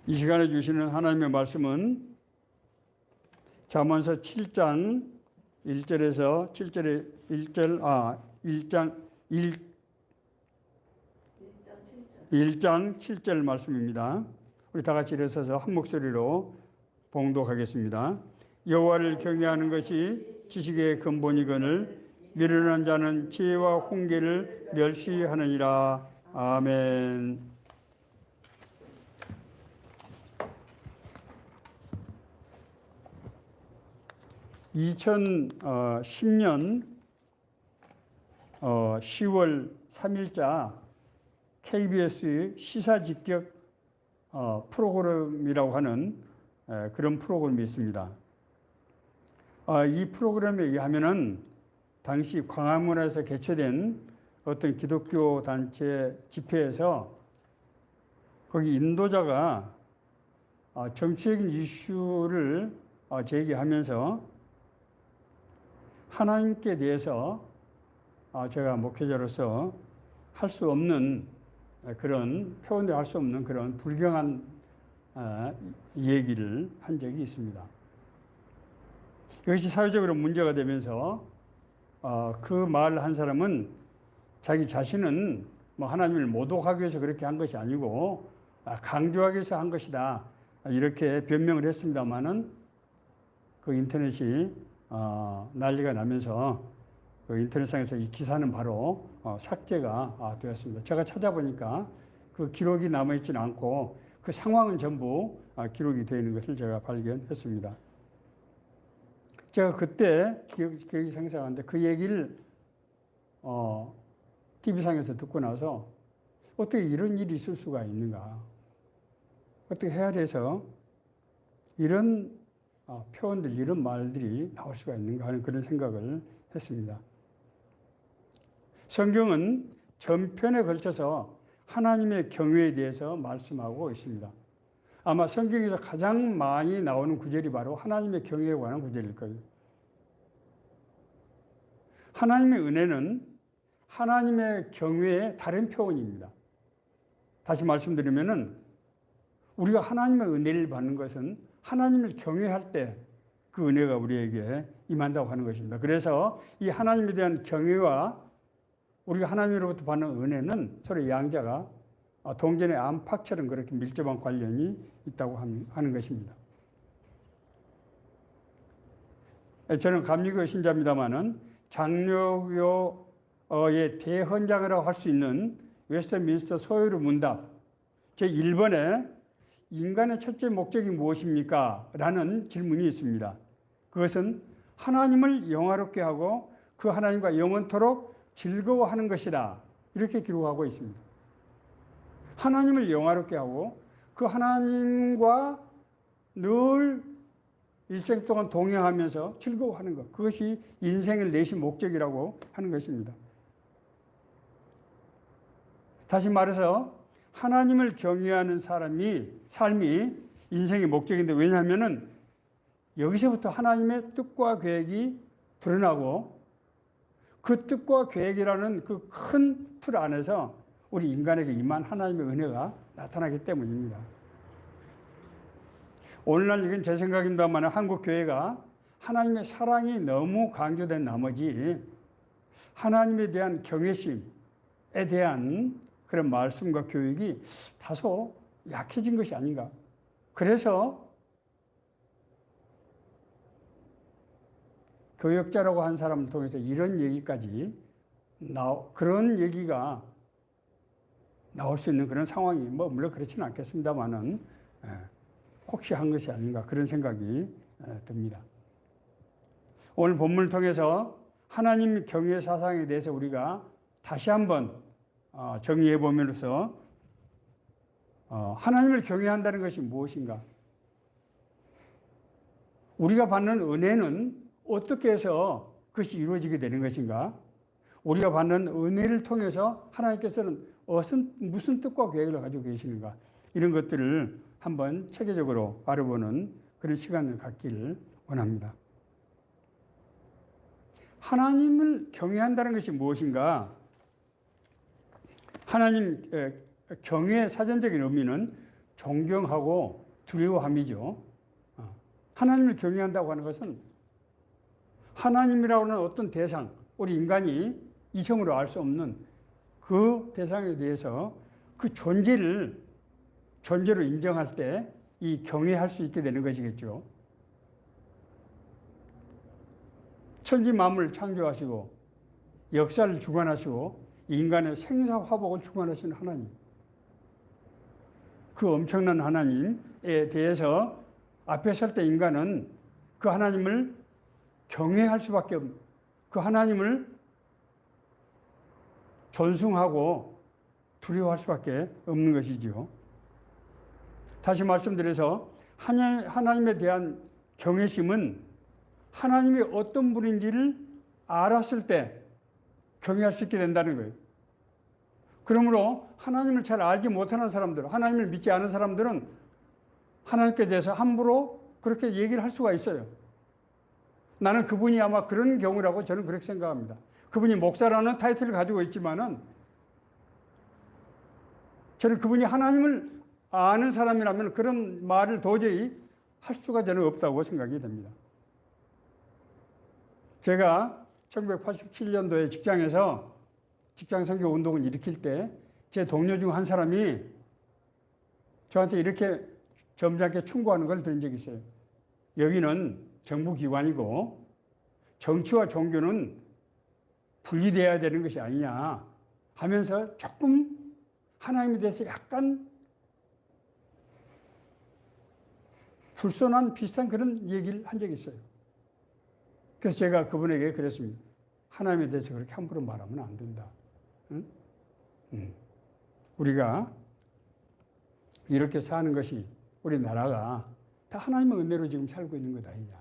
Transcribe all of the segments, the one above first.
이 시간에 주시는 하나님의 말씀은 잠언서 7장 1절에서 7절에 1장 7절 말씀입니다. 우리 다 같이 일어서서 한 목소리로 봉독하겠습니다. 여호와를 경외하는 것이 지식의 근본이거늘 미련한 자는 지혜와 훈계를 멸시하느니라. 아멘. 2010년 10월 3일자 KBS 시사 직격 프로그램이라고 하는 그런 프로그램이 있습니다. 이 프로그램에 의하면은 당시 광화문에서 개최된 어떤 기독교 단체 집회에서 거기 인도자가 정치적인 이슈를 제기하면서 하나님께 대해서 제가 목회자로서 할 수 없는 그런 표현도 할 수 없는 그런 불경한 얘기를 한 적이 있습니다. 이것이 사회적으로 문제가 되면서 그 말을 한 사람은 자기 자신은 뭐 하나님을 모독하기 위해서 그렇게 한 것이 아니고 강조하기 위해서 한 것이다, 이렇게 변명을 했습니다마는 그 인터넷이 난리가 나면서 그 인터넷상에서 이 기사는 바로 삭제가 되었습니다. 제가 찾아보니까 그 기록이 남아있지는 않고 그 상황은 전부 기록이 되어 있는 것을 제가 발견했습니다. 제가 그때 기억이 생생한데 그 얘기를 TV상에서 듣고 나서 어떻게 이런 일이 있을 수가 있는가, 어떻게 해야 돼서 이런 표현들, 이런 말들이 나올 수가 있는가 하는 그런 생각을 했습니다. 성경은 전편에 걸쳐서 하나님의 경외에 대해서 말씀하고 있습니다. 아마 성경에서 가장 많이 나오는 구절이 바로 하나님의 경외에 관한 구절일 거예요. 하나님의 은혜는 하나님의 경외의 다른 표현입니다. 다시 말씀드리면은 우리가 하나님의 은혜를 받는 것은 하나님을 경외할 때 그 은혜가 우리에게 임한다고 하는 것입니다. 그래서 이 하나님에 대한 경외와 우리가 하나님으로부터 받는 은혜는 서로 양자가 동전의 안팎처럼 그렇게 밀접한 관련이 있다고 하는 것입니다. 저는 감리교 신자입니다마는 장로교의 대헌장이라고 할 수 있는 웨스트민스터 소요르 문답 제1번에 인간의 첫째 목적이 무엇입니까? 라는 질문이 있습니다. 그것은 하나님을 영화롭게 하고 그 하나님과 영원토록 즐거워하는 것이다, 이렇게 기록하고 있습니다. 하나님을 영화롭게 하고 그 하나님과 늘 일생 동안 동행하면서 즐거워하는 것, 그것이 인생을 내신 목적이라고 하는 것입니다. 다시 말해서 하나님을 경외하는 삶이 인생의 목적인데, 왜냐하면 여기서부터 하나님의 뜻과 계획이 드러나고 그 뜻과 계획이라는 그 큰 틀 안에서 우리 인간에게 임한 하나님의 은혜가 나타나기 때문입니다. 오늘날 이건 제 생각입니다만 한국 교회가 하나님의 사랑이 너무 강조된 나머지 하나님에 대한 경외심에 대한 그런 말씀과 교육이 다소 약해진 것이 아닌가. 그래서 교역자라고 한 사람을 통해서 이런 얘기까지 그런 얘기가 나올 수 있는 그런 상황이 물론 그렇지는 않겠습니다만은 혹시 한 것이 아닌가, 그런 생각이 듭니다. 오늘 본문을 통해서 하나님 경외 사상에 대해서 우리가 다시 한번 정리해 보면서 하나님을 경외한다는 것이 무엇인가? 우리가 받는 은혜는 어떻게 해서 그것이 이루어지게 되는 것인가? 우리가 받는 은혜를 통해서 하나님께서는 무슨 뜻과 계획을 가지고 계시는가? 이런 것들을 한번 체계적으로 알아보는 그런 시간을 갖기를 원합니다. 하나님을 경외한다는 것이 무엇인가? 하나님 경외의 사전적인 의미는 존경하고 두려워함이죠. 하나님을 경외한다고 하는 것은 하나님이라고 하는 어떤 대상, 우리 인간이 이성으로 알 수 없는 그 대상에 대해서 그 존재로 인정할 때 이 경외할 수 있게 되는 것이겠죠. 천지 만물을 창조하시고 역사를 주관하시고 인간의 생사화복을 주관하시는 하나님. 그 엄청난 하나님에 대해서 앞에 설 때 인간은 그 하나님을 경외할 수밖에 없는, 그 하나님을 존숭하고 두려워할 수밖에 없는 것이지요. 다시 말씀드려서 하나님에 대한 경외심은 하나님이 어떤 분인지를 알았을 때 경외할 수 있게 된다는 거예요. 그러므로 하나님을 잘 알지 못하는 사람들, 하나님을 믿지 않은 사람들은 하나님께 대해서 함부로 그렇게 얘기를 할 수가 있어요. 나는 그분이 아마 그런 경우라고 저는 그렇게 생각합니다. 그분이 목사라는 타이틀을 가지고 있지만은 저는 그분이 하나님을 아는 사람이라면 그런 말을 도저히 할 수가 저는 없다고 생각이 됩니다. 제가 1987년도에 직장에서 직장 선교 운동을 일으킬 때 제 동료 중 한 사람이 저한테 이렇게 점잖게 충고하는 걸 들은 적이 있어요. 여기는 정부기관이고 정치와 종교는 분리되어야 되는 것이 아니냐 하면서 조금 하나님에 대해서 약간 불손한 비슷한 그런 얘기를 한 적이 있어요. 그래서 제가 그분에게 그랬습니다. 하나님에 대해서 그렇게 함부로 말하면 안 된다. 응? 우리가 이렇게 사는 것이 우리나라가 다 하나님의 은혜로 지금 살고 있는 것 아니냐.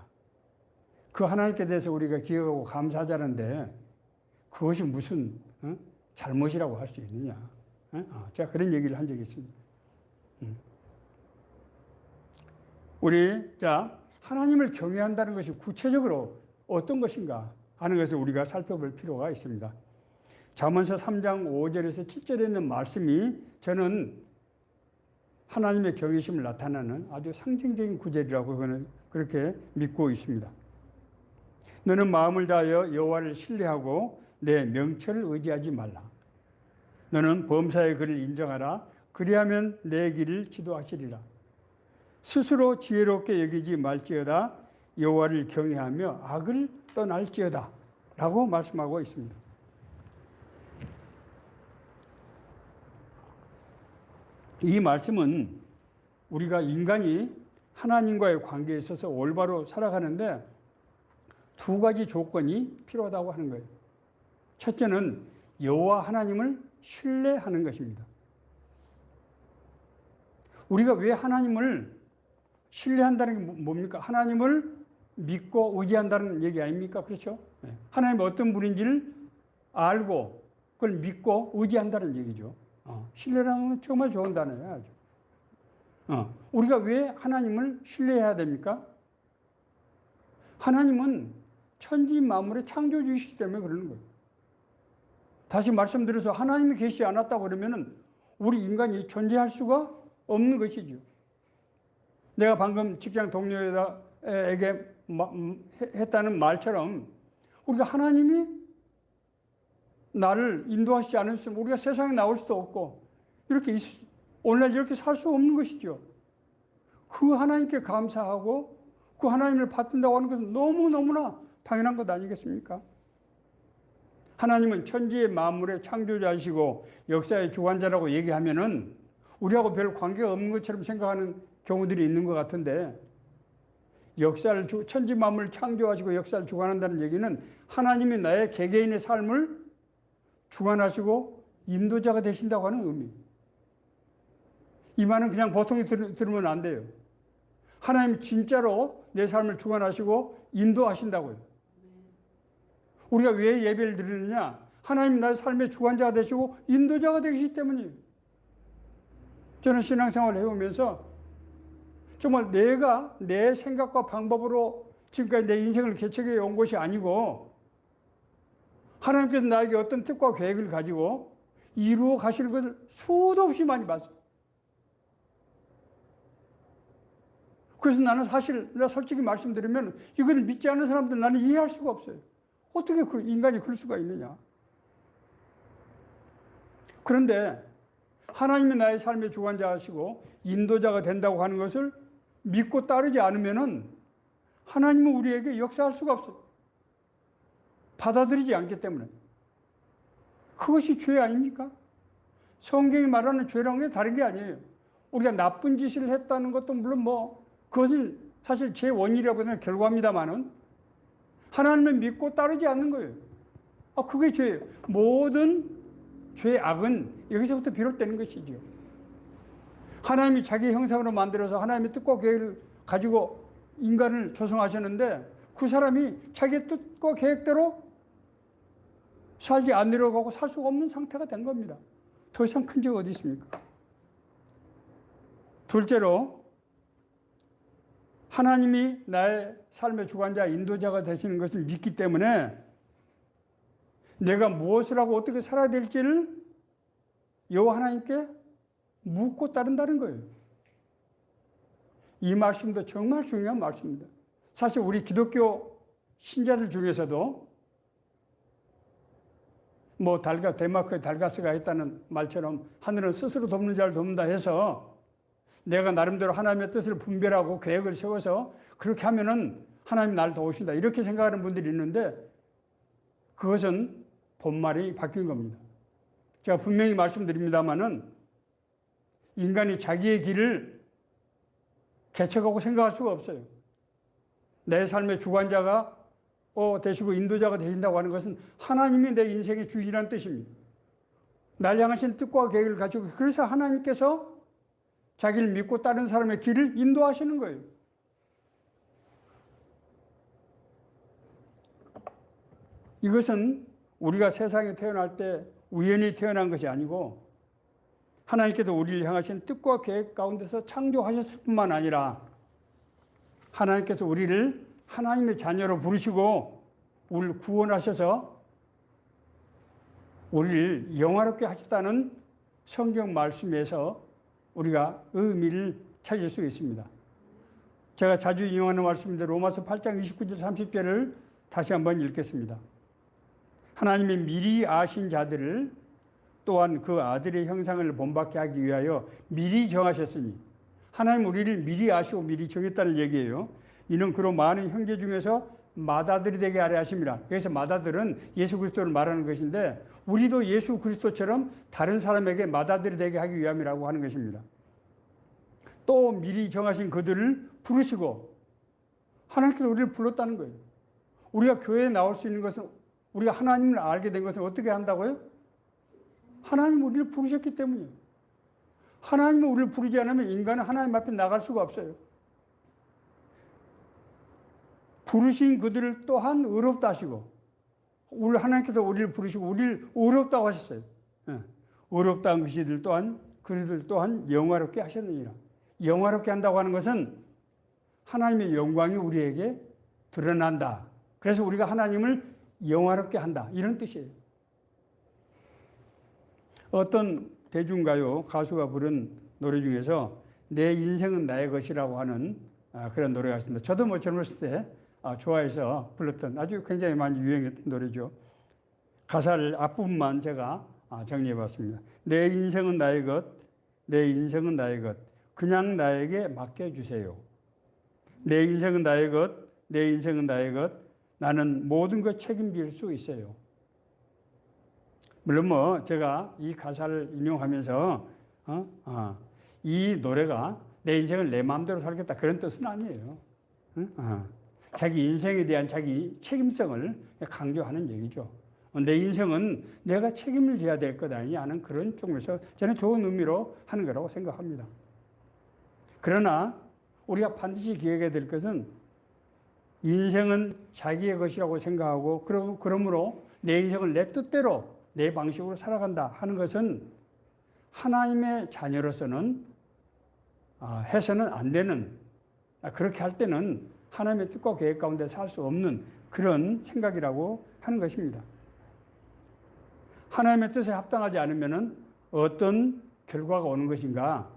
그 하나님께 대해서 우리가 기억하고 감사하자는데 그것이 무슨 잘못이라고 할 수 있느냐. 제가 그런 얘기를 한 적이 있습니다. 우리 하나님을 경외한다는 것이 구체적으로 어떤 것인가 하는 것을 우리가 살펴볼 필요가 있습니다. 잠언서 3장 5절에서 7절에 있는 말씀이 저는 하나님의 경외심을 나타내는 아주 상징적인 구절이라고 저는 그렇게 믿고 있습니다. 너는 마음을 다하여 여호와를 신뢰하고 내 명철을 의지하지 말라. 너는 범사의 그를 인정하라. 그리하면 내 길을 지도하시리라. 스스로 지혜롭게 여기지 말지어다. 여호와를 경외하며 악을 떠날지어다. 라고 말씀하고 있습니다. 이 말씀은 우리가 인간이 하나님과의 관계에 있어서 올바로 살아가는데 두 가지 조건이 필요하다고 하는 거예요. 첫째는 여호와 하나님을 신뢰하는 것입니다. 우리가 왜 하나님을 신뢰한다는 게 뭡니까? 하나님을 믿고 의지한다는 얘기 아닙니까? 그렇죠? 하나님이 어떤 분인지를 알고 그걸 믿고 의지한다는 얘기죠. 신뢰라는 건 정말 좋은 단어예요. 아주. 우리가 왜 하나님을 신뢰해야 됩니까? 하나님은 천지 만물의 창조주이시기 때문에 그러는 거예요. 다시 말씀드려서 하나님이 계시지 않았다고 그러면 우리 인간이 존재할 수가 없는 것이죠. 내가 방금 직장 동료에게 했다는 말처럼 우리가 하나님이 나를 인도하시지 않으시면 우리가 세상에 나올 수도 없고 이렇게 오늘날 이렇게 살 수 없는 것이죠. 그 하나님께 감사하고 그 하나님을 받든다고 하는 것은 너무너무나 당연한 것 아니겠습니까? 하나님은 천지의 만물의 창조자이시고 역사의 주관자라고 얘기하면은 우리하고 별 관계가 없는 것처럼 생각하는 경우들이 있는 것 같은데 천지 만물을 창조하시고 역사를 주관한다는 얘기는 하나님이 나의 개개인의 삶을 주관하시고 인도자가 되신다고 하는 의미. 이 말은 그냥 보통이 들으면 안 돼요. 하나님이 진짜로 내 삶을 주관하시고 인도하신다고요. 우리가 왜 예배를 드리느냐? 하나님 나의 삶의 주관자가 되시고 인도자가 되시기 때문이에요. 저는 신앙생활을 해오면서 정말 내가 내 생각과 방법으로 지금까지 내 인생을 개척해 온 것이 아니고 하나님께서 나에게 어떤 뜻과 계획을 가지고 이루어 가시는 것을 수도 없이 많이 봤어요. 그래서 나는 사실, 내가 솔직히 말씀드리면 이걸 믿지 않는 사람들 나는 이해할 수가 없어요. 어떻게 그 인간이 그럴 수가 있느냐. 그런데 하나님이 나의 삶의 주관자이시고 인도자가 된다고 하는 것을 믿고 따르지 않으면은 하나님은 우리에게 역사할 수가 없어요. 받아들이지 않기 때문에. 그것이 죄 아닙니까? 성경이 말하는 죄라는 게 다른 게 아니에요. 우리가 나쁜 짓을 했다는 것도 물론 그것은 사실 제 원인이라고 하는 결과입니다만은 하나님을 믿고 따르지 않는 거예요. 그게 죄예요. 모든 죄악은 여기서부터 비롯되는 것이죠. 하나님이 자기 형상으로 만들어서 하나님의 뜻과 계획을 가지고 인간을 조성하셨는데 그 사람이 자기의 뜻과 계획대로 살지 않으려고 하고 살 수가 없는 상태가 된 겁니다. 더 이상 큰 죄가 어디 있습니까? 둘째로 하나님이 나의 삶의 주관자, 인도자가 되시는 것을 믿기 때문에 내가 무엇을 하고 어떻게 살아야 될지를 여호와 하나님께 묻고 따른다는 거예요. 이 말씀도 정말 중요한 말씀입니다. 사실 우리 기독교 신자들 중에서도 데마크에 달가스가 했다는 말처럼 하늘은 스스로 돕는 자를 돕는다 해서 내가 나름대로 하나님의 뜻을 분별하고 계획을 세워서 그렇게 하면은 하나님 나를 도우신다 이렇게 생각하는 분들이 있는데 그것은 본말이 바뀐 겁니다. 제가 분명히 말씀드립니다마는 인간이 자기의 길을 개척하고 생각할 수가 없어요. 내 삶의 주관자가 되시고 인도자가 되신다고 하는 것은 하나님이 내 인생의 주인이라는 뜻입니다. 날 향하신 뜻과 계획을 가지고 그래서 하나님께서 자기를 믿고 따른 사람의 길을 인도하시는 거예요. 이것은 우리가 세상에 태어날 때 우연히 태어난 것이 아니고 하나님께서 우리를 향하신 뜻과 계획 가운데서 창조하셨을 뿐만 아니라 하나님께서 우리를 하나님의 자녀로 부르시고 우리를 구원하셔서 우리를 영화롭게 하셨다는 성경 말씀에서 우리가 의미를 찾을 수 있습니다. 제가 자주 인용하는 말씀인데 로마서 8장 29절 30절을 다시 한번 읽겠습니다. 하나님이 미리 아신 자들을 또한 그 아들의 형상을 본받게 하기 위하여 미리 정하셨으니 하나님 우리를 미리 아시고 미리 정했다는 얘기예요. 이는 그로 많은 형제 중에서 맏아들이 되게 하려 하심이라. 여기서 맏아들은 예수 그리스도를 말하는 것인데 우리도 예수 그리스도처럼 다른 사람에게 맏아들이 되게 하기 위함이라고 하는 것입니다. 또 미리 정하신 그들을 부르시고 하나님께서 우리를 불렀다는 거예요. 우리가 교회에 나올 수 있는 것은 우리가 하나님을 알게 된 것은 어떻게 한다고요? 하나님 우리를 부르셨기 때문이에요. 하나님이 우리를 부르지 않으면 인간은 하나님 앞에 나갈 수가 없어요. 부르신 그들을 또한 의롭다 하시고 우리 하나님께서 우리를 부르시고 우리를 의롭다고 하셨어요. 의롭다 한 것이들 또한 그들 또한 영화롭게 하셨느니라. 영화롭게 한다고 하는 것은 하나님의 영광이 우리에게 드러난다. 그래서 우리가 하나님을 영화롭게 한다. 이런 뜻이에요. 어떤 대중가요 가수가 부른 노래 중에서 내 인생은 나의 것이라고 하는 그런 노래가 있습니다. 저도 젊었을 때 좋아해서 불렀던 아주 굉장히 많이 유행했던 노래죠. 가사를 앞부분만 제가 정리해 봤습니다. 내 인생은 나의 것, 내 인생은 나의 것, 그냥 나에게 맡겨주세요. 내 인생은 나의 것, 내 인생은 나의 것, 나는 모든 것 책임질 수 있어요. 물론 제가 이 가사를 인용하면서 이 노래가 내 인생을 내 마음대로 살겠다 그런 뜻은 아니에요. 자기 인생에 대한 자기 책임성을 강조하는 얘기죠. 내 인생은 내가 책임을 져야 될 것 아니냐 하는 그런 쪽에서 저는 좋은 의미로 하는 거라고 생각합니다. 그러나 우리가 반드시 기억해야 될 것은 인생은 자기의 것이라고 생각하고 그러므로 내 인생을 내 뜻대로 내 방식으로 살아간다 하는 것은 하나님의 자녀로서는 해서는 안 되는, 그렇게 할 때는 하나님의 뜻과 계획 가운데 살 수 없는 그런 생각이라고 하는 것입니다. 하나님의 뜻에 합당하지 않으면 어떤 결과가 오는 것인가?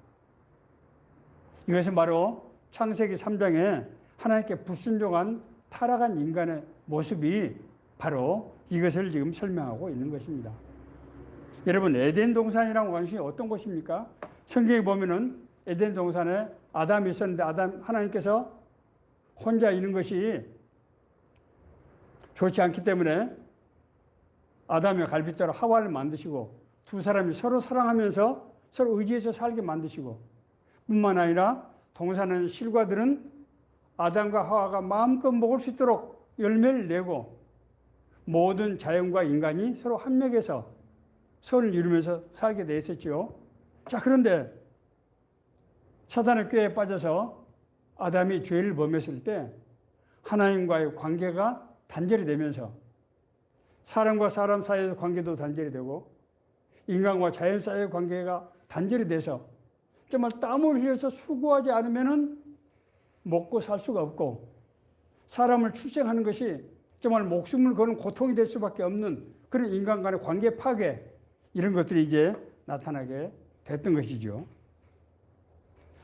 이것은 바로 창세기 3장에 하나님께 불순종한 타락한 인간의 모습이 바로 이것을 지금 설명하고 있는 것입니다. 여러분, 에덴 동산이라는 것이 어떤 곳입니까? 성경에 보면은 에덴 동산에 아담이 있었는데 하나님께서 혼자 있는 것이 좋지 않기 때문에 아담의 갈빗대로 하와를 만드시고 두 사람이 서로 사랑하면서 서로 의지해서 살게 만드시고, 뿐만 아니라 동산의 실과들은 아담과 하와가 마음껏 먹을 수 있도록 열매를 내고 모든 자연과 인간이 서로 합력해서 선을 이루면서 살게 돼 있었죠. 자, 그런데 사단의 꾀에 빠져서 아담이 죄를 범했을 때 하나님과의 관계가 단절이 되면서 사람과 사람 사이에서 관계도 단절이 되고 인간과 자연 사이의 관계가 단절이 돼서 정말 땀을 흘려서 수고하지 않으면은 먹고 살 수가 없고 사람을 출생하는 것이 정말 목숨을 거는 고통이 될 수밖에 없는 그런 인간 간의 관계 파괴, 이런 것들이 이제 나타나게 됐던 것이죠.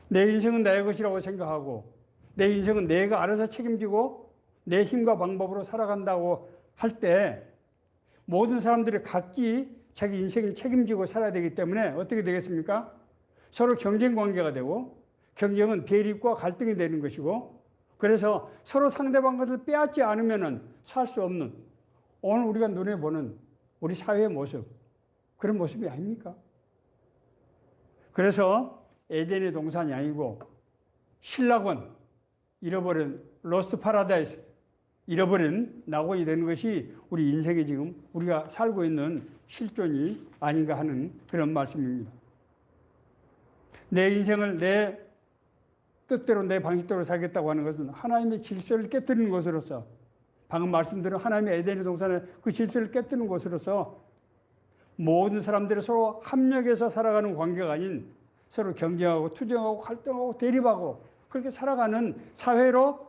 내 인생은 나의 것이라고 생각하고 내 인생은 내가 알아서 책임지고 내 힘과 방법으로 살아간다고 할 때 모든 사람들이 각기 자기 인생을 책임지고 살아야 되기 때문에 어떻게 되겠습니까? 서로 경쟁 관계가 되고 경쟁은 대립과 갈등이 되는 것이고, 그래서 서로 상대방 것을 빼앗지 않으면 살 수 없는 오늘 우리가 눈에 보는 우리 사회의 모습, 그런 모습이 아닙니까? 그래서 에덴의 동산이 아니고 신락원, 잃어버린 로스트 파라다이스, 잃어버린 낙원이 되는 것이 우리 인생에 지금 우리가 살고 있는 실존이 아닌가 하는 그런 말씀입니다. 내 인생을 내 뜻대로 내 방식대로 살겠다고 하는 것은 하나님의 질서를 깨뜨리는 것으로서, 방금 말씀드린 하나님의 에덴의 동산의 그 질서를 깨뜨리는 것으로서 모든 사람들이 서로 합력해서 살아가는 관계가 아닌 서로 경쟁하고 투쟁하고 갈등하고 대립하고 그렇게 살아가는 사회로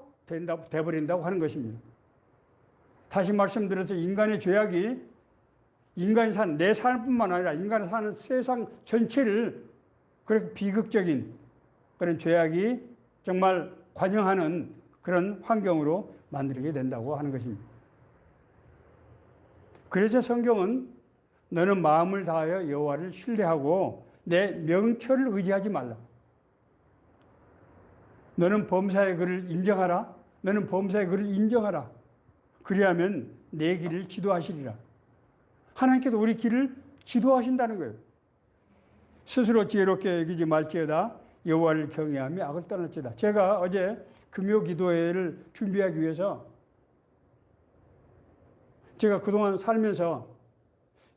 돼버린다고 하는 것입니다. 다시 말씀드려서 인간의 죄악이 인간이 사는 내 삶뿐만 아니라 인간이 사는 세상 전체를 그렇게 비극적인 그런 죄악이 정말 관영하는 그런 환경으로 만들게 된다고 하는 것입니다. 그래서 성경은 너는 마음을 다하여 여호와를 신뢰하고 내 명철을 의지하지 말라. 너는 범사의 그를 인정하라. 너는 범사의 그를 인정하라. 그리하면 내 길을 지도하시리라. 하나님께서 우리 길을 지도하신다는 거예요. 스스로 지혜롭게 여기지 말지어다 여호와를 경외하며 악을 떠날지어다. 제가 어제 금요 기도회를 준비하기 위해서 제가 그동안 살면서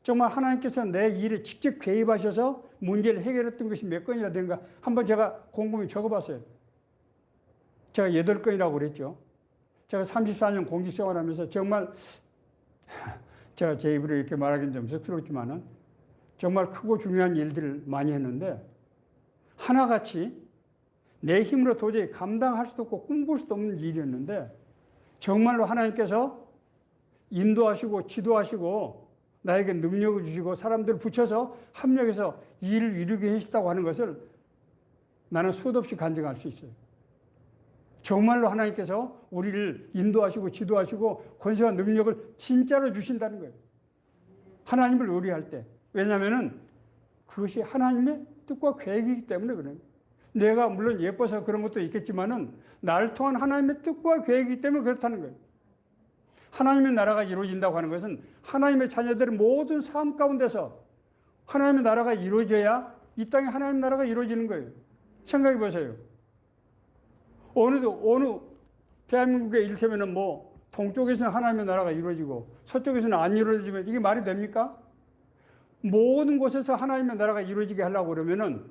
정말 하나님께서 내 일에 직접 개입하셔서 문제를 해결했던 것이 몇 건이나 되는가 한번 제가 곰곰이 적어봤어요. 제가 8건이라고 그랬죠. 제가 34년 공직생활하면서 정말 제가 제 입으로 이렇게 말하기는 좀 쑥스럽지만은 정말 크고 중요한 일들을 많이 했는데 하나같이 내 힘으로 도저히 감당할 수도 없고 꿈꿀 수도 없는 일이었는데 정말로 하나님께서 인도하시고 지도하시고 나에게 능력을 주시고 사람들을 붙여서 합력해서 일을 이루게 하셨다고 하는 것을 나는 수도 없이 간증할 수 있어요. 정말로 하나님께서 우리를 인도하시고 지도하시고 권세와 능력을 진짜로 주신다는 거예요. 하나님을 의뢰할 때. 왜냐하면 그것이 하나님의 뜻과 계획이기 때문에 그래요. 내가 물론 예뻐서 그런 것도 있겠지만은 나를 통한 하나님의 뜻과 계획이기 때문에 그렇다는 거예요. 하나님의 나라가 이루어진다고 하는 것은 하나님의 자녀들의 모든 삶 가운데서 하나님의 나라가 이루어져야 이 땅에 하나님의 나라가 이루어지는 거예요. 생각해 보세요. 어느 대한민국에 이를테면은 뭐 동쪽에서는 하나님의 나라가 이루어지고 서쪽에서는 안 이루어지면 이게 말이 됩니까? 모든 곳에서 하나님의 나라가 이루어지게 하려고 그러면은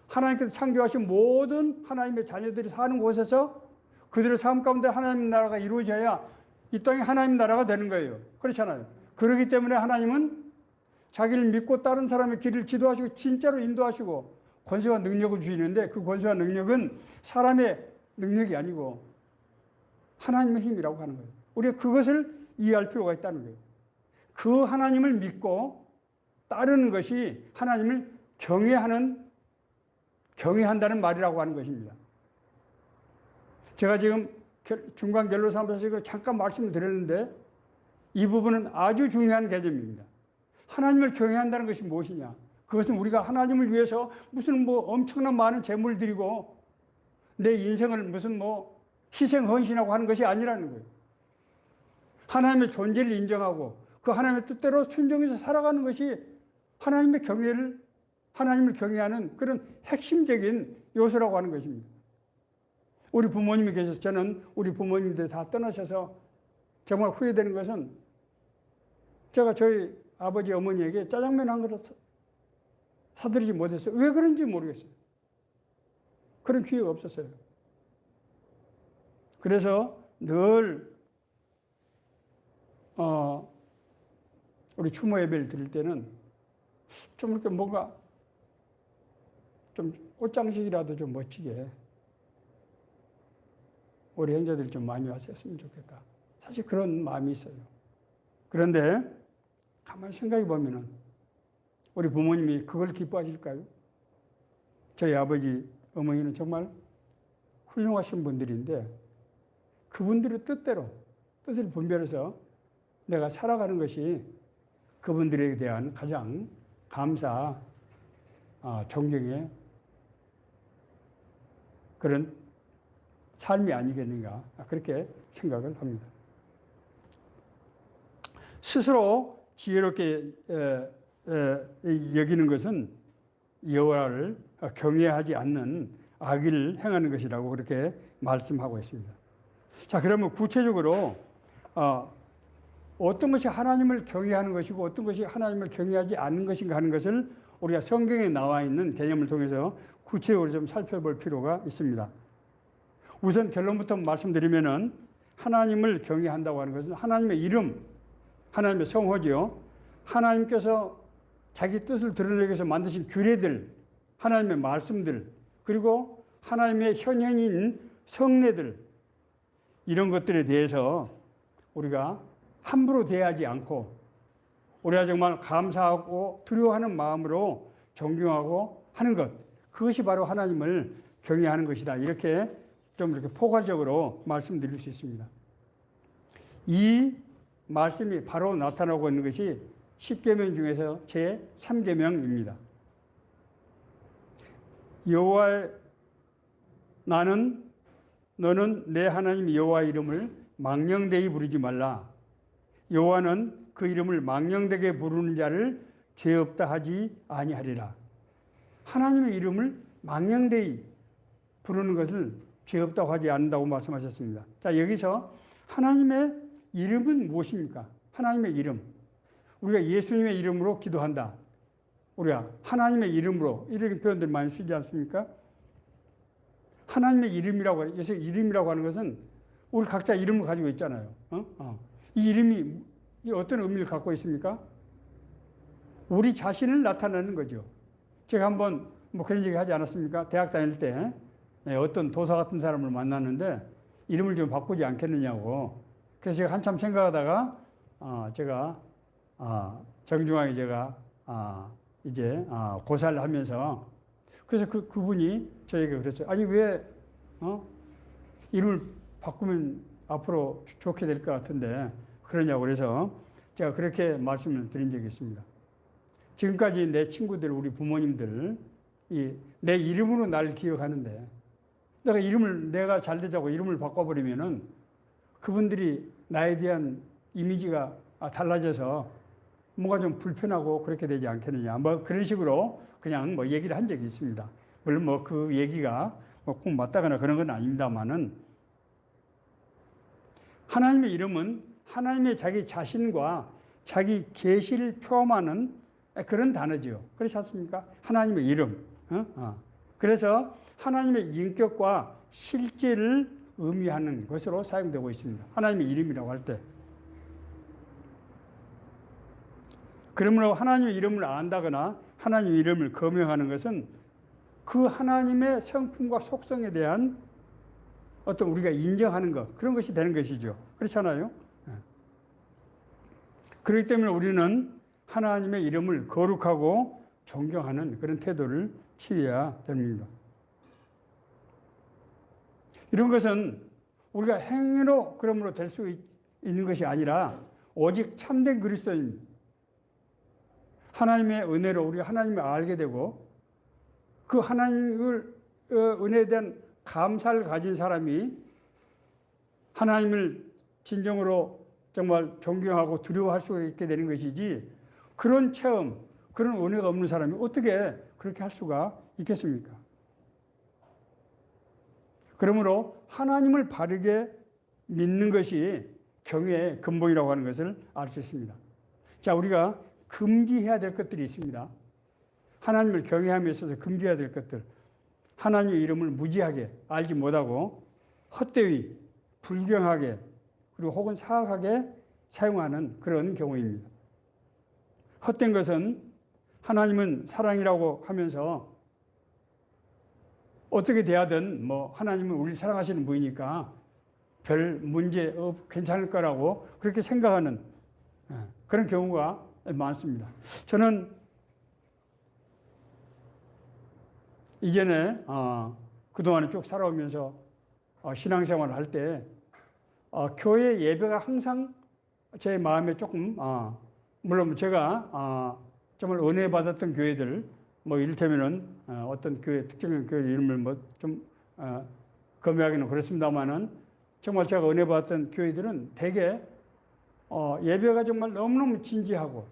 하나님께서 창조하신 모든 하나님의 자녀들이 사는 곳에서 그들의 삶 가운데 하나님의 나라가 이루어져야 이 땅에 하나님의 나라가 되는 거예요. 그렇잖아요. 그렇기 때문에 하나님은 자기를 믿고 다른 사람의 길을 지도하시고 진짜로 인도하시고 권세와 능력을 주시는데 그 권세와 능력은 사람의 능력이 아니고 하나님의 힘이라고 하는 거예요. 우리가 그것을 이해할 필요가 있다는 거예요. 그 하나님을 믿고 따르는 것이 하나님을 경외한다는 말이라고 하는 것입니다. 제가 지금 중간 결론 삼아서 잠깐 말씀을 드렸는데 이 부분은 아주 중요한 개념입니다. 하나님을 경외한다는 것이 무엇이냐? 그것은 우리가 하나님을 위해서 무슨 뭐 엄청난 많은 재물을 드리고 내 인생을 무슨 뭐 희생 헌신하고 하는 것이 아니라는 거예요. 하나님의 존재를 인정하고 그 하나님의 뜻대로 순종해서 살아가는 것이 하나님을 경외하는 그런 핵심적인 요소라고 하는 것입니다. 우리 부모님이 계셔서 저는 우리 부모님들 다 떠나셔서 정말 후회되는 것은 제가 저희 아버지 어머니에게 짜장면 한 그릇 사드리지 못했어요. 왜 그런지 모르겠어요. 그런 기회가 없었어요. 그래서 늘 우리 추모 예배를 드릴 때는 좀 이렇게 뭔가 좀 옷장식이라도 좀 멋지게 우리 형제들 좀 많이 왔으면 좋겠다. 사실 그런 마음이 있어요. 그런데 가만히 생각해 보면은 우리 부모님이 그걸 기뻐하실까요? 저희 아버지, 어머니는 정말 훌륭하신 분들인데 그분들의 뜻을 분별해서 내가 살아가는 것이 그분들에 대한 가장 감사, 존경의 그런 삶이 아니겠는가 그렇게 생각을 합니다. 스스로 지혜롭게 여기는 것은 여호와를 경외하지 않는 악을 행하는 것이라고 그렇게 말씀하고 있습니다. 자, 그러면 구체적으로 어떤 것이 하나님을 경외하는 것이고 어떤 것이 하나님을 경외하지 않는 것인가 하는 것을 우리가 성경에 나와 있는 개념을 통해서 구체적으로 좀 살펴볼 필요가 있습니다. 우선 결론부터 말씀드리면은 하나님을 경외한다고 하는 것은 하나님의 이름, 하나님의 성호지요. 하나님께서 자기 뜻을 드러내기 위해서 만드신 규례들, 하나님의 말씀들, 그리고 하나님의 현행인 성례들, 이런 것들에 대해서 우리가 함부로 대하지 않고 우리가 정말 감사하고 두려워하는 마음으로 존경하고 하는 것, 그것이 바로 하나님을 경외하는 것이다. 이렇게 좀 이렇게 포괄적으로 말씀드릴 수 있습니다. 이 말씀이 바로 나타나고 있는 것이 10계명 중에서 제 3계명입니다. 여호와 너는 내 하나님 여호와 이름을 망령되이 부르지 말라. 여호와는 그 이름을 망령되게 부르는 자를 죄 없다 하지 아니하리라. 하나님의 이름을 망령되이 부르는 것을 죄 없다고 하지 않는다고 말씀하셨습니다. 자, 여기서 하나님의 이름은 무엇입니까? 하나님의 이름. 우리가 예수님의 이름으로 기도한다. 우리가 하나님의 이름으로 이런 표현들 많이 쓰지 않습니까? 하나님의 이름이라고 하는 것은 우리 각자 이름을 가지고 있잖아요. 이 이름이 어떤 의미를 갖고 있습니까? 우리 자신을 나타내는 거죠. 제가 한번 뭐 그런 얘기 하지 않았습니까? 대학 다닐 때 어떤 도사 같은 사람을 만났는데 이름을 좀 바꾸지 않겠느냐고. 그래서 제가 한참 생각하다가 제가 정중하게 제가 이제 고사를 하면서 그래서 그분이 저에게 그랬어요. 아니 왜 이름을 바꾸면 앞으로 좋게 될 것 같은데 그러냐고. 그래서 제가 그렇게 말씀을 드린 적이 있습니다. 지금까지 내 친구들, 우리 부모님들 내 이름으로 나를 기억하는데 내가 잘 되자고 이름을 바꿔버리면은 그분들이 나에 대한 이미지가 달라져서 뭔가 좀 불편하고 그렇게 되지 않겠느냐. 뭐 그런 식으로 그냥 뭐 얘기를 한 적이 있습니다. 물론 뭐 그 얘기가 꼭 맞다거나 그런 건 아닙니다만은 하나님의 이름은 하나님의 자기 자신과 자기 계시를 표함하는 그런 단어죠. 그렇지 않습니까? 하나님의 이름. 그래서 하나님의 인격과 실제를 의미하는 것으로 사용되고 있습니다. 하나님의 이름이라고 할 때. 그러므로 하나님의 이름을 안다거나 하나님의 이름을 거명하는 것은 그 하나님의 성품과 속성에 대한 어떤 우리가 인정하는 것, 그런 것이 되는 것이죠. 그렇잖아요? 그렇기 때문에 우리는 하나님의 이름을 거룩하고 존경하는 그런 태도를 취해야 됩니다. 이런 것은 우리가 행위로 그러므로 될 수 있는 것이 아니라 오직 참된 그리스도인, 하나님의 은혜로 우리가 하나님을 알게 되고 그 하나님을 은혜에 대한 감사를 가진 사람이 하나님을 진정으로 정말 존경하고 두려워할 수 있게 되는 것이지, 그런 체험, 그런 은혜가 없는 사람이 어떻게 그렇게 할 수가 있겠습니까? 그러므로 하나님을 바르게 믿는 것이 경외의 근본이라고 하는 것을 알 수 있습니다. 자, 우리가 금기해야 될 것들이 있습니다. 하나님을 경외함에 있어서 금기해야 될 것들. 하나님의 이름을 무지하게 알지 못하고 헛되이 불경하게 그리고 혹은 사악하게 사용하는 그런 경우입니다. 헛된 것은 하나님은 사랑이라고 하면서 어떻게 대하든 뭐 하나님은 우리를 사랑하시는 분이니까 별 문제 괜찮을 거라고 그렇게 생각하는 그런 경우가 많습니다. 저는 이전에 그동안에 쭉 살아오면서 신앙생활을 할 때 교회 예배가 항상 제 마음에 조금 물론 제가 정말 은혜 받았던 교회들 뭐 이를테면은 어떤 교회 특정한 교회 이름을 뭐 좀 검열하기는 그렇습니다만은 정말 제가 은혜 받았던 교회들은 대개 예배가 정말 너무너무 진지하고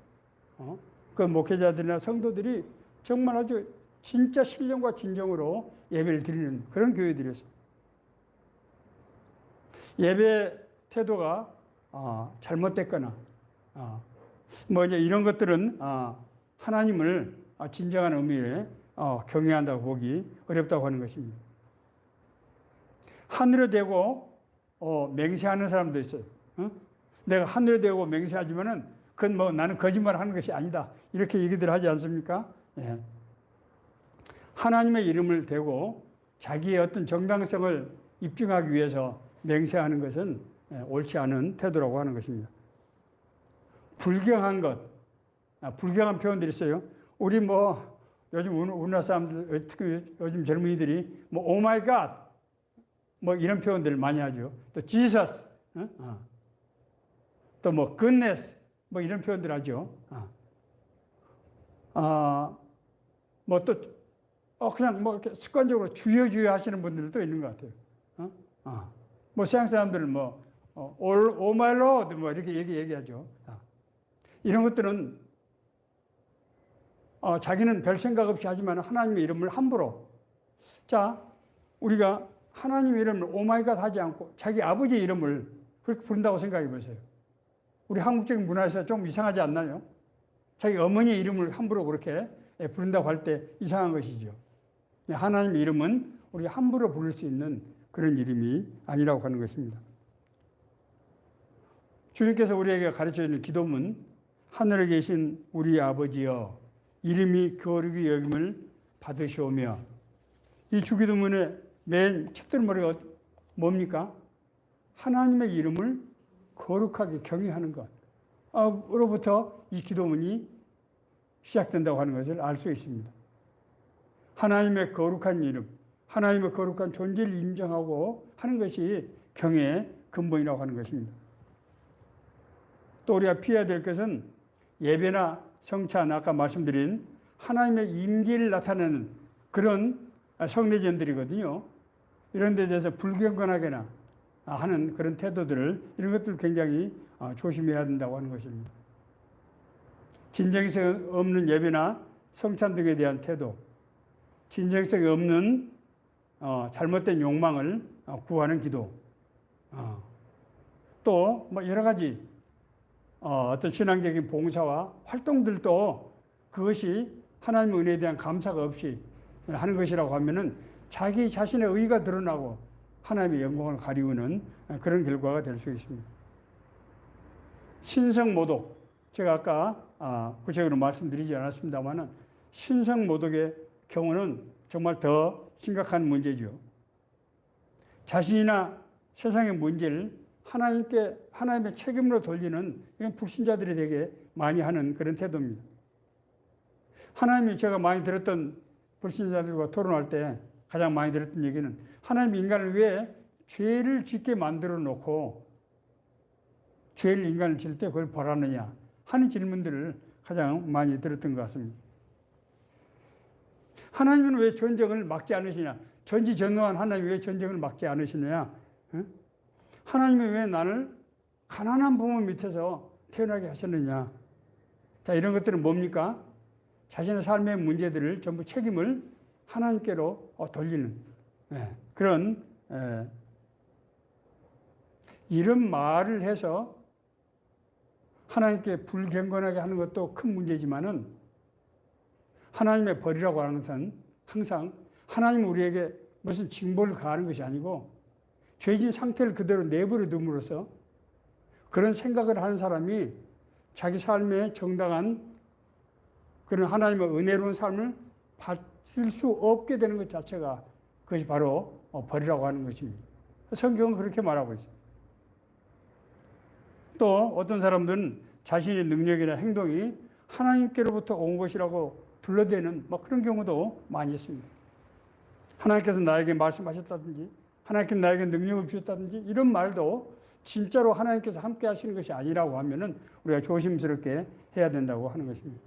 그 목회자들이나 성도들이 정말 아주 진짜 신령과 진정으로 예배를 드리는 그런 교회들이었어요. 예배 태도가 잘못됐거나 뭐 이제 이런 것들은 하나님을 진정한 의미에 경외한다고 보기 어렵다고 하는 것입니다. 하늘에 대고 맹세하는 사람도 있어요. 내가 하늘에 대고 맹세하지만은 그건 뭐 나는 거짓말하는 것이 아니다 이렇게 얘기들 하지 않습니까? 예. 하나님의 이름을 대고 자기의 어떤 정당성을 입증하기 위해서 맹세하는 것은 옳지 않은 태도라고 하는 것입니다. 불경한 것, 불경한 표현들이 있어요. 우리 뭐 요즘 우리나라 사람들, 특히 요즘 젊은이들이 뭐 오 마이 갓 뭐 이런 표현들을 많이 하죠. 또 지서스, 또 뭐 굿네스 뭐 이런 표현들 하죠. 뭐 또 그냥 뭐 이렇게 습관적으로 주여 하시는 분들도 있는 것 같아요. 뭐 서양 사람들은 뭐 오 마이 로드 뭐 이렇게 얘기하죠. 이런 것들은 자기는 별 생각 없이 하지만 하나님의 이름을 함부로, 자, 우리가 하나님의 이름을 오마이갓 하지 않고 자기 아버지 이름을 그렇게 부른다고 생각해 보세요. 우리 한국적인 문화에서 좀 이상하지 않나요? 자기 어머니 이름을 함부로 그렇게 부른다고 할 때 이상한 것이죠. 하나님의 이름은 우리가 함부로 부를 수 있는 그런 이름이 아니라고 하는 것입니다. 주님께서 우리에게 가르쳐 주는 기도문, 하늘에 계신 우리 아버지여 이름이 거룩히 여김을 받으시오며, 이 주기도문의 맨 첫들머리가 뭡니까? 하나님의 이름을 거룩하게 경외하는 것. 으로부터 이 기도문이 시작된다고 하는 것을 알 수 있습니다. 하나님의 거룩한 이름, 하나님의 거룩한 존재를 인정하고 하는 것이 경외의 근본이라고 하는 것입니다. 또 우리가 피해야 될 것은 예배나 성찬, 아까 말씀드린 하나님의 임재를 나타내는 그런 성례전들이거든요. 이런 데 대해서 불경건하게나 하는 그런 태도들을, 이런 것들을 굉장히 조심해야 된다고 하는 것입니다. 진정성이 없는 예배나 성찬 등에 대한 태도, 진정성이 없는 잘못된 욕망을 구하는 기도, 또 뭐 여러 가지 어떤 신앙적인 봉사와 활동들도 그것이 하나님의 은혜에 대한 감사가 없이 하는 것이라고 하면은 자기 자신의 의가 드러나고 하나님의 영광을 가리우는 그런 결과가 될 수 있습니다. 신성모독, 제가 아까 구체적으로 말씀드리지 않았습니다만은 신성모독의 경우는 정말 더 심각한 문제죠. 자신이나 세상의 문제를 하나님의 책임으로 돌리는 이건 불신자들이 되게 많이 하는 그런 태도입니다. 하나님이, 제가 많이 들었던 불신자들과 토론할 때 가장 많이 들었던 얘기는 하나님이 인간을 왜 죄를 짓게 만들어 놓고 죄를 인간을 질 때 그걸 벌하느냐 하는 질문들을 가장 많이 들었던 것 같습니다. 하나님은 왜 전쟁을 막지 않으시냐? 전지전능한 하나님이 왜 전쟁을 막지 않으시느냐? 하나님이 왜 나를 가난한 부모 밑에서 태어나게 하셨느냐? 자, 이런 것들은 뭡니까? 자신의 삶의 문제들을 전부 책임을 하나님께로 돌리는 그런 이런 말을 해서 하나님께 불경건하게 하는 것도 큰 문제지만은 하나님의 벌이라고 하는 것은 항상 하나님은 우리에게 무슨 징벌을 가하는 것이 아니고 죄진 상태를 그대로 내버려 둠으로써 그런 생각을 하는 사람이 자기 삶의 정당한 그런 하나님의 은혜로운 삶을 받을 수 없게 되는 것 자체가 그것이 바로 벌이라고 하는 것입니다. 성경은 그렇게 말하고 있습니다. 또 어떤 사람들은 자신의 능력이나 행동이 하나님께로부터 온 것이라고 둘러대는 그런 경우도 많이 있습니다. 하나님께서 나에게 말씀하셨다든지 하나님께서 나에게 능력을 주셨다든지 이런 말도 진짜로 하나님께서 함께 하시는 것이 아니라고 하면은 우리가 조심스럽게 해야 된다고 하는 것입니다.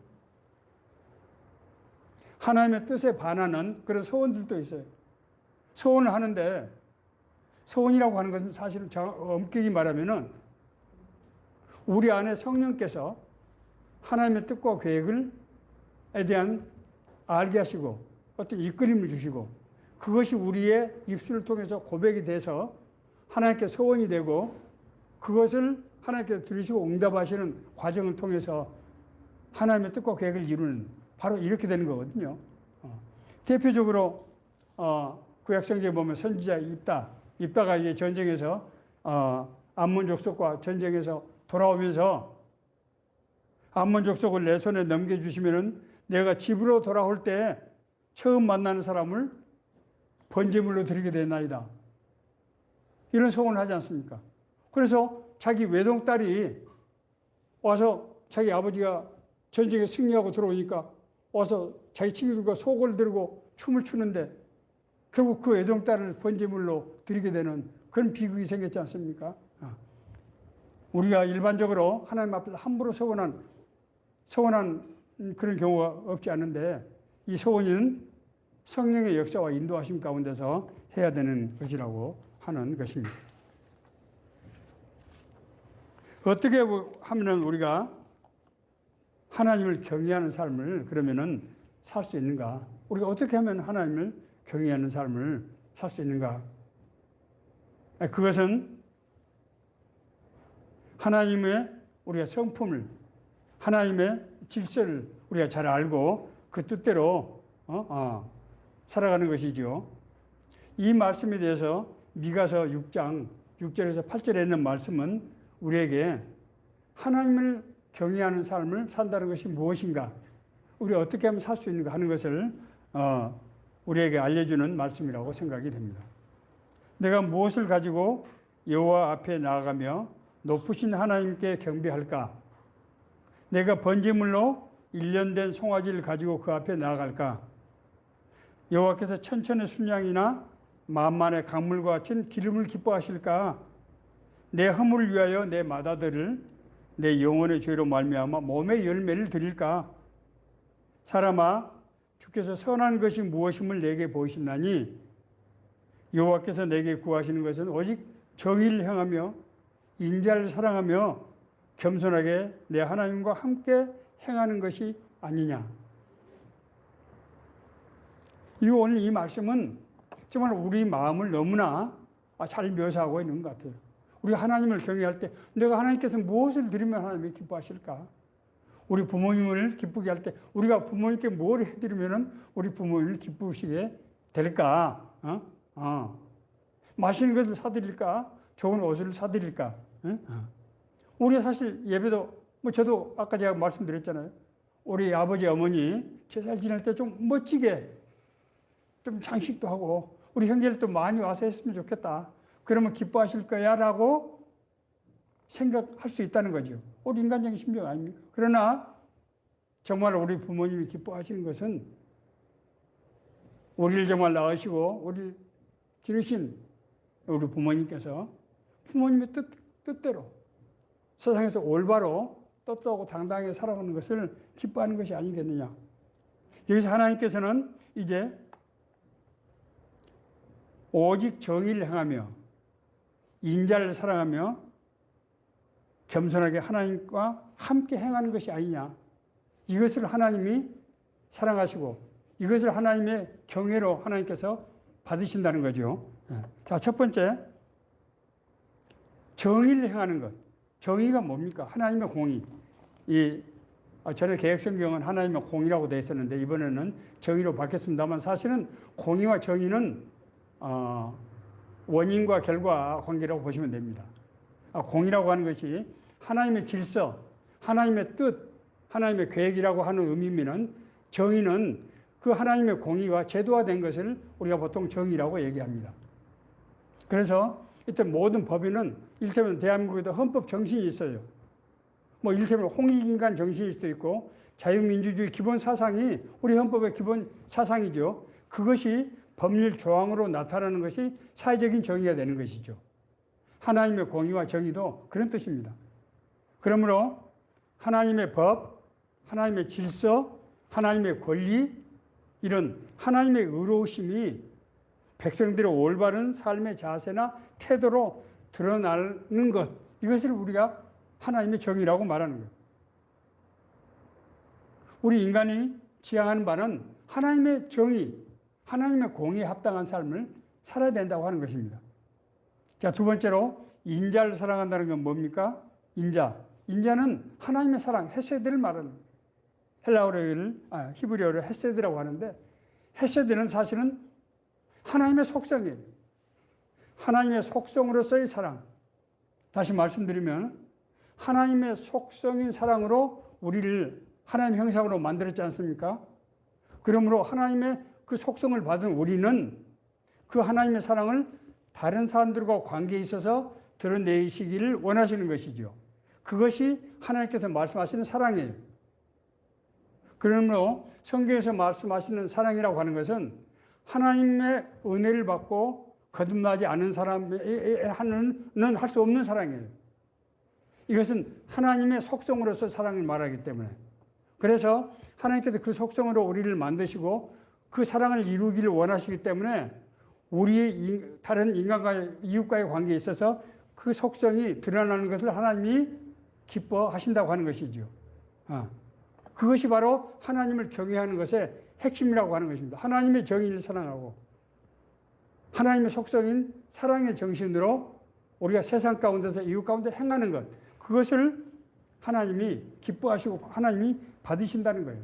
하나님의 뜻에 반하는 그런 소원들도 있어요. 소원을 하는데 소원이라고 하는 것은 사실은 엄격히 말하면은 우리 안에 성령께서 하나님의 뜻과 계획에 대한 알게 하시고 어떤 이끌림을 주시고 그것이 우리의 입술을 통해서 고백이 돼서 하나님께 소원이 되고 그것을 하나님께서 들으시고 응답하시는 과정을 통해서 하나님의 뜻과 계획을 이루는 바로 이렇게 되는 거거든요. 대표적으로 구약성경에 보면 선지자 입다가 이제 전쟁에서 암몬 족속과 전쟁에서 돌아오면서 암몬 족속을 내 손에 넘겨주시면은 내가 집으로 돌아올 때 처음 만나는 사람을 번제물로 드리게 되나이다. 이런 소원을 하지 않습니까? 그래서 자기 외동딸이 와서 자기 아버지가 전쟁에 승리하고 들어오니까 와서 자기 친구들과 속을 들고 춤을 추는데 결국 그 외동딸을 번제물로 드리게 되는 그런 비극이 생겼지 않습니까? 우리가 일반적으로 하나님 앞에서 함부로 소원한 그런 경우가 없지 않은데 이 소원은 성령의 역사와 인도하심 가운데서 해야 되는 것이라고 하는 것입니다. 어떻게 하면 우리가 하나님을 경외하는 삶을 그러면은 살 수 있는가? 우리가 어떻게 하면 하나님을 경외하는 삶을 살 수 있는가? 그것은 하나님의 우리가 성품을 하나님의 질서를 우리가 잘 알고 그 뜻대로 살아가는 것이죠. 이 말씀에 대해서 미가서 6장 6절에서 8절에 있는 말씀은 우리에게 하나님을 경외하는 삶을 산다는 것이 무엇인가, 우리가 어떻게 하면 살 수 있는가 하는 것을 우리에게 알려주는 말씀이라고 생각이 됩니다. 내가 무엇을 가지고 여호와 앞에 나아가며 높으신 하나님께 경배할까? 내가 번제물로 1년 된 송아지를 가지고 그 앞에 나아갈까? 여호와께서 천천의 순양이나 만만의 강물과 같은 기름을 기뻐하실까? 내 허물을 위하여 내 맏아들을 내 영혼의 죄로 말미암아 몸의 열매를 드릴까? 사람아, 주께서 선한 것이 무엇임을 내게 보이신다니 여호와께서 내게 구하시는 것은 오직 정의를 행하며 인자를 사랑하며 겸손하게 내 하나님과 함께 행하는 것이 아니냐. 오늘 이 말씀은 정말 우리 마음을 너무나 잘 묘사하고 있는 것 같아요. 우리가 하나님을 경외할 때 내가 하나님께서 무엇을 드리면 하나님이 기뻐하실까? 우리 부모님을 기쁘게 할 때 우리가 부모님께 뭘 해드리면 우리 부모님을 기쁘시게 될까? 맛있는 것을 사드릴까? 좋은 옷을 사드릴까? 우리 사실 예배도 저도 아까 제가 말씀드렸잖아요. 우리 아버지 어머니 제사 지낼 때 좀 멋지게 좀 장식도 하고 우리 형제들도 많이 와서 했으면 좋겠다. 그러면 기뻐하실 거야 라고 생각할 수 있다는 거죠. 우리 인간적인 심정 아닙니까? 그러나 정말 우리 부모님이 기뻐하시는 것은 우리를 정말 낳으시고 우리를 기르신 우리 부모님께서 부모님의 뜻대로 세상에서 올바로 떳떳하고 당당하게 살아가는 것을 기뻐하는 것이 아니겠느냐. 여기서 하나님께서는 이제 오직 정의를 행하며 인자를 사랑하며 겸손하게 하나님과 함께 행하는 것이 아니냐. 이것을 하나님이 사랑하시고 이것을 하나님의 경외로 하나님께서 받으신다는 거죠. 자, 첫 번째, 정의를 행하는 것. 정의가 뭡니까? 하나님의 공의. 전에 개혁성경은 하나님의 공의라고 되어 있었는데 이번에는 정의로 바뀌었습니다만 사실은 공의와 정의는 원인과 결과 관계라고 보시면 됩니다. 공의라고 하는 것이 하나님의 질서, 하나님의 뜻, 하나님의 계획이라고 하는 의미면은 정의는 그 하나님의 공의가 제도화된 것을 우리가 보통 정의라고 얘기합니다. 그래서 일단 모든 법에는 이를테면 대한민국에도 헌법 정신이 있어요. 뭐 이를테면 홍익인간 정신일 수도 있고 자유민주주의 기본 사상이 우리 헌법의 기본 사상이죠. 그것이 법률 조항으로 나타나는 것이 사회적인 정의가 되는 것이죠. 하나님의 공의와 정의도 그런 뜻입니다. 그러므로 하나님의 법, 하나님의 질서, 하나님의 권리, 이런 하나님의 의로우심이 백성들의 올바른 삶의 자세나 태도로 드러나는 것, 이것을 우리가 하나님의 정의라고 말하는 거예요. 우리 인간이 지향하는 바는 하나님의 정의, 하나님의 공의에 합당한 삶을 살아야 된다고 하는 것입니다. 자, 두 번째로 인자를 사랑한다는 건 뭡니까? 인자. 인자는 하나님의 사랑, 헤세드를 말하는 거예요. 헬라어를, 히브리어를 헤세드라고 하는데 헤세드는 사실은 하나님의 속성이에요. 하나님의 속성으로서의 사랑. 다시 말씀드리면 하나님의 속성인 사랑으로 우리를 하나님의 형상으로 만들었지 않습니까? 그러므로 하나님의 그 속성을 받은 우리는 그 하나님의 사랑을 다른 사람들과 관계에 있어서 드러내시기를 원하시는 것이죠. 그것이 하나님께서 말씀하시는 사랑이에요. 그러므로 성경에서 말씀하시는 사랑이라고 하는 것은 하나님의 은혜를 받고 거듭나지 않은 사람은 할 수 없는 사랑이에요. 이것은 하나님의 속성으로서 사랑을 말하기 때문에. 그래서 하나님께서 그 속성으로 우리를 만드시고 그 사랑을 이루기를 원하시기 때문에 우리의 다른 인간과 이웃과의 관계에 있어서 그 속성이 드러나는 것을 하나님이 기뻐하신다고 하는 것이죠. 그것이 바로 하나님을 경외하는 것의 핵심이라고 하는 것입니다. 하나님의 정의를 사랑하고 하나님의 속성인 사랑의 정신으로 우리가 세상 가운데서 이웃 가운데 행하는 것, 그것을 하나님이 기뻐하시고 하나님이 받으신다는 거예요.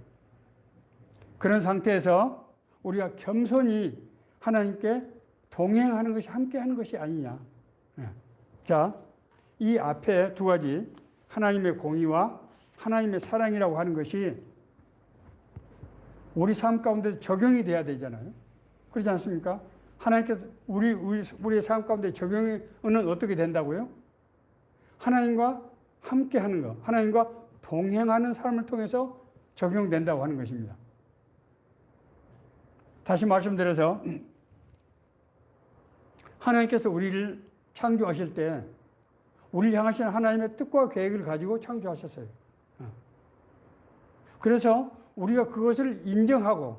그런 상태에서 우리가 겸손히 하나님께 동행하는 것이, 함께하는 것이 아니냐. 자, 이 앞에 두 가지, 하나님의 공의와 하나님의 사랑이라고 하는 것이 우리 삶 가운데 적용이 돼야 되잖아요. 그렇지 않습니까? 하나님께서 우리의 삶 가운데 적용은 어떻게 된다고요? 하나님과 함께 하는 것, 하나님과 동행하는 삶을 통해서 적용된다고 하는 것입니다. 다시 말씀드려서 하나님께서 우리를 창조하실 때 우리를 향하신 하나님의 뜻과 계획을 가지고 창조하셨어요. 그래서 우리가 그것을 인정하고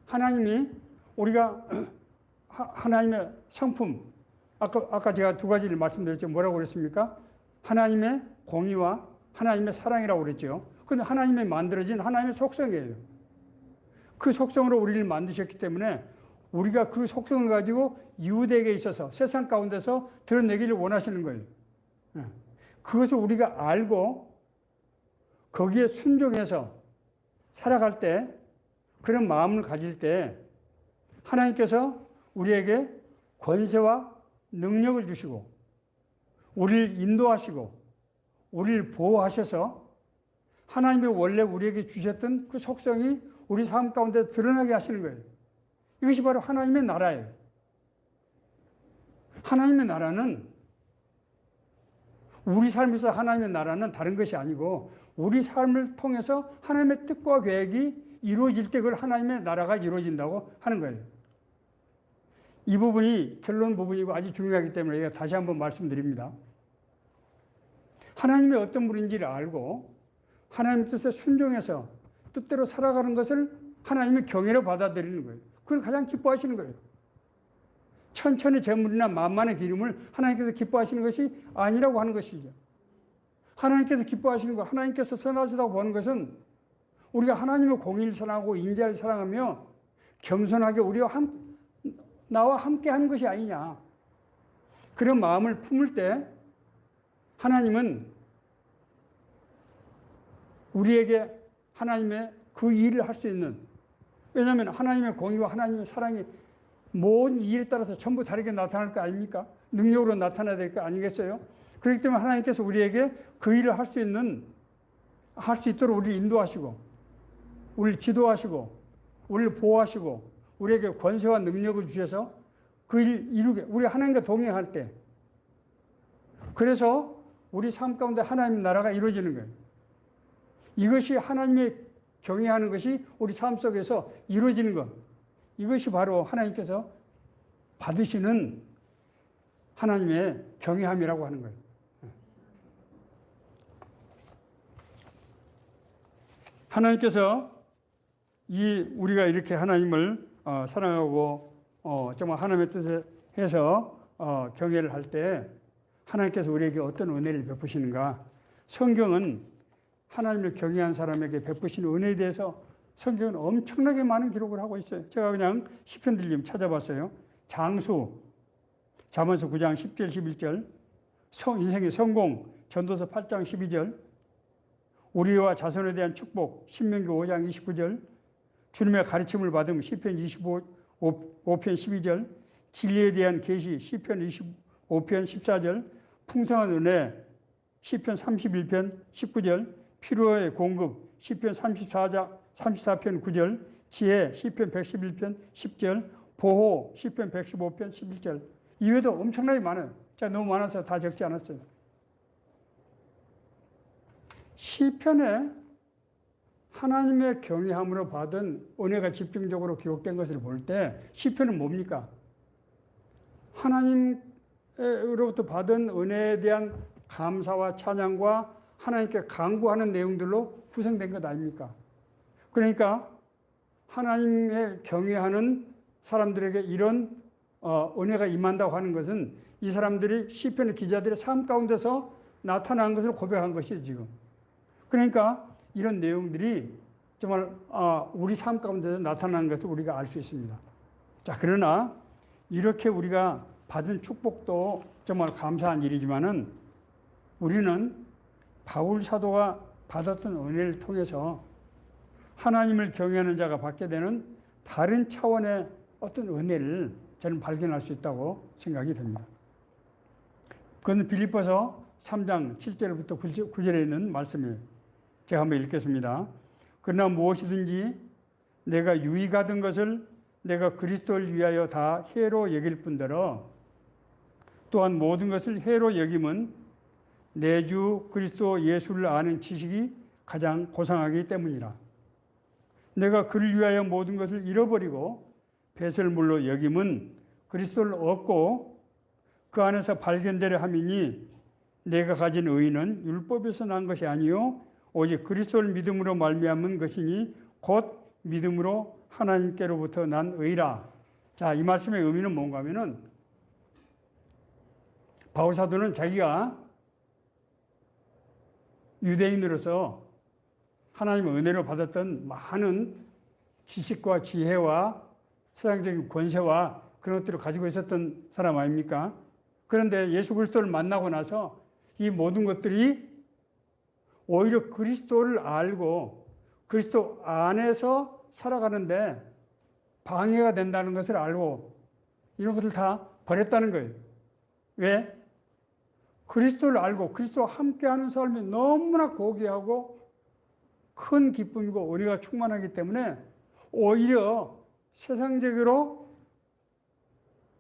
하나님이 우리가 하나님의 성품, 아까 제가 두 가지를 말씀드렸죠. 뭐라고 그랬습니까? 하나님의 공의와 하나님의 사랑이라고 그랬죠. 그런데 하나님이 만들어진 하나님의 속성이에요. 그 속성으로 우리를 만드셨기 때문에 우리가 그 속성을 가지고 이웃에게 있어서 세상 가운데서 드러내기를 원하시는 거예요. 그것을 우리가 알고 거기에 순종해서 살아갈 때, 그런 마음을 가질 때 하나님께서 우리에게 권세와 능력을 주시고 우리를 인도하시고 우리를 보호하셔서 하나님이 원래 우리에게 주셨던 그 속성이 우리 삶 가운데 드러나게 하시는 거예요. 이것이 바로 하나님의 나라예요. 하나님의 나라는, 우리 삶에서 하나님의 나라는 다른 것이 아니고 우리 삶을 통해서 하나님의 뜻과 계획이 이루어질 때 그걸 하나님의 나라가 이루어진다고 하는 거예요. 이 부분이 결론 부분이고 아주 중요하기 때문에 제가 다시 한번 말씀드립니다. 하나님이 어떤 분인지를 알고 하나님 뜻에 순종해서 뜻대로 살아가는 것을 하나님의 경애로 받아들이는 거예요. 그걸 가장 기뻐하시는 거예요. 천천히 재물이나 만만의 기름을 하나님께서 기뻐하시는 것이 아니라고 하는 것이죠. 하나님께서 기뻐하시는 것, 하나님께서 선하시다고 보는 것은 우리가 하나님의 공의를 사랑하고 인자를 사랑하며 겸손하게 나와 함께 하는 것이 아니냐. 그런 마음을 품을 때 하나님은 우리에게 하나님의 그 일을 할 수 있는, 왜냐하면 하나님의 공의와 하나님의 사랑이 모든 일에 따라서 전부 다르게 나타날 거 아닙니까? 능력으로 나타나야 될 거 아니겠어요? 그렇기 때문에 하나님께서 우리에게 그 일을 할 수 있도록 우리를 인도하시고, 우리를 지도하시고, 우리를 보호하시고, 우리에게 권세와 능력을 주셔서 그 일 이루게, 우리 하나님과 동행할 때, 그래서 우리 삶 가운데 하나님 나라가 이루어지는 거예요. 이것이 하나님의 경외하는 것이 우리 삶 속에서 이루어지는 것. 이것이 바로 하나님께서 받으시는 하나님의 경외함이라고 하는 거예요. 하나님께서 우리가 이렇게 하나님을 사랑하고 정말 하나님의 뜻에 해서 경외를 할 때 하나님께서 우리에게 어떤 은혜를 베푸시는가? 성경은 하나님을 경외한 사람에게 베푸신 은혜에 대해서 성경은 엄청나게 많은 기록을 하고 있어요. 제가 그냥 시편들 좀 찾아봤어요. 장수, 잠언서 9장 10절 11절, 인생의 성공, 전도서 8장 12절, 우리와 자손에 대한 축복, 신명기 5장 29절, 주님의 가르침을 받음, 시편 25편 12절, 진리에 대한 계시, 시편 25편 14절, 풍성한 은혜, 시편 31편 19절, 필요의 공급, 시편 34편 9절, 지혜, 시편 111편 10절, 보호, 시편 115편 11절. 이외에도 엄청나게 많아요. 제가 너무 많아서 다 적지 않았어요. 시편에 하나님의 경외함으로 받은 은혜가 집중적으로 기록된 것을 볼 때 시편은 뭡니까? 하나님으로부터 받은 은혜에 대한 감사와 찬양과 하나님께 간구하는 내용들로 구성된 것 아닙니까? 그러니까 하나님의 경외하는 사람들에게 이런 은혜가 임한다고 하는 것은 이 사람들이 시편의 기자들의 삶 가운데서 나타난 것을 고백한 것이죠, 지금. 그러니까 이런 내용들이 정말 우리 삶 가운데서 나타나는 것을 우리가 알 수 있습니다. 자, 그러나 이렇게 우리가 받은 축복도 정말 감사한 일이지만은 우리는 바울 사도가 받았던 은혜를 통해서 하나님을 경외하는 자가 받게 되는 다른 차원의 어떤 은혜를 저는 발견할 수 있다고 생각이 됩니다. 그건 빌립보서 3장 7절부터 9절에 있는 말씀이에요. 제가 한번 읽겠습니다. 그러나 무엇이든지 내가 유익하던 것을 내가 그리스도를 위하여 다 해로 여길 뿐더러 또한 모든 것을 해로 여김은 내 주 그리스도 예수를 아는 지식이 가장 고상하기 때문이라. 내가 그를 위하여 모든 것을 잃어버리고 배설물로 여김은 그리스도를 얻고 그 안에서 발견되려 함이니 내가 가진 의는 율법에서 난 것이 아니요 오직 그리스도를 믿음으로 말미암은 것이니 곧 믿음으로 하나님께로부터 난 의라. 자, 이 말씀의 의미는 뭔가 하면은 바울 사도는 자기가 유대인으로서 하나님의 은혜로 받았던 많은 지식과 지혜와 세상적인 권세와 그런 것들을 가지고 있었던 사람 아닙니까? 그런데 예수 그리스도를 만나고 나서 이 모든 것들이 오히려 그리스도를 알고 그리스도 안에서 살아가는데 방해가 된다는 것을 알고 이런 것을 다 버렸다는 거예요. 왜? 그리스도를 알고 그리스도와 함께하는 삶이 너무나 고귀하고 큰 기쁨이고 은혜가 충만하기 때문에 오히려 세상적으로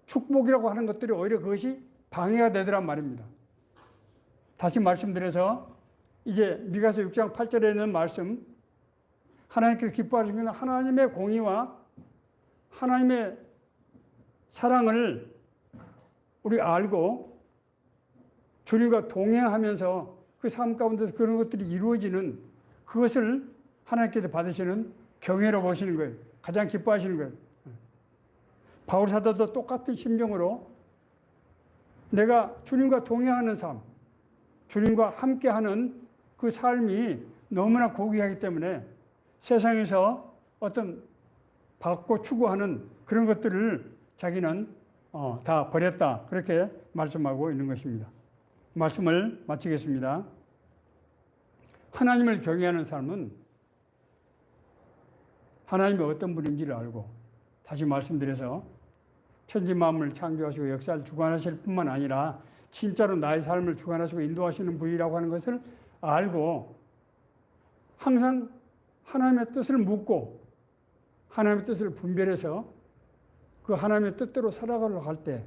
축복이라고 하는 것들이 오히려 그것이 방해가 되더란 말입니다. 다시 말씀드려서 이제 미가서 6장 8절에 있는 말씀, 하나님께서 기뻐하시는 하나님의 공의와 하나님의 사랑을 우리 알고 주님과 동행하면서 그 삶 가운데서 그런 것들이 이루어지는 그것을 하나님께서 받으시는 경외로 보시는 거예요. 가장 기뻐하시는 거예요. 바울 사도도 똑같은 심정으로 내가 주님과 동행하는 삶, 주님과 함께하는 그 삶이 너무나 고귀하기 때문에 세상에서 어떤 받고 추구하는 그런 것들을 자기는 다 버렸다. 그렇게 말씀하고 있는 것입니다. 말씀을 마치겠습니다. 하나님을 경외하는 삶은 하나님이 어떤 분인지를 알고 다시 말씀드려서 천지 만물을 창조하시고 역사를 주관하실 뿐만 아니라 진짜로 나의 삶을 주관하시고 인도하시는 분이라고 하는 것을 알고 항상 하나님의 뜻을 묻고 하나님의 뜻을 분별해서 그 하나님의 뜻대로 살아가려고 할 때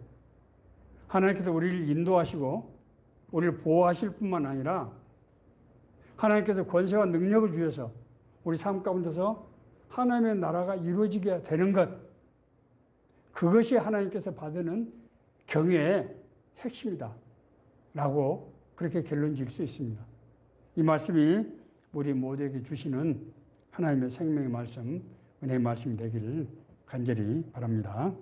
하나님께서 우리를 인도하시고 우리를 보호하실 뿐만 아니라 하나님께서 권세와 능력을 주셔서 우리 삶 가운데서 하나님의 나라가 이루어지게 되는 것, 그것이 하나님께서 받는 경외의 핵심이다 라고 그렇게 결론 지을 수 있습니다. 이 말씀이 우리 모두에게 주시는 하나님의 생명의 말씀, 은혜의 말씀이 되기를 간절히 바랍니다.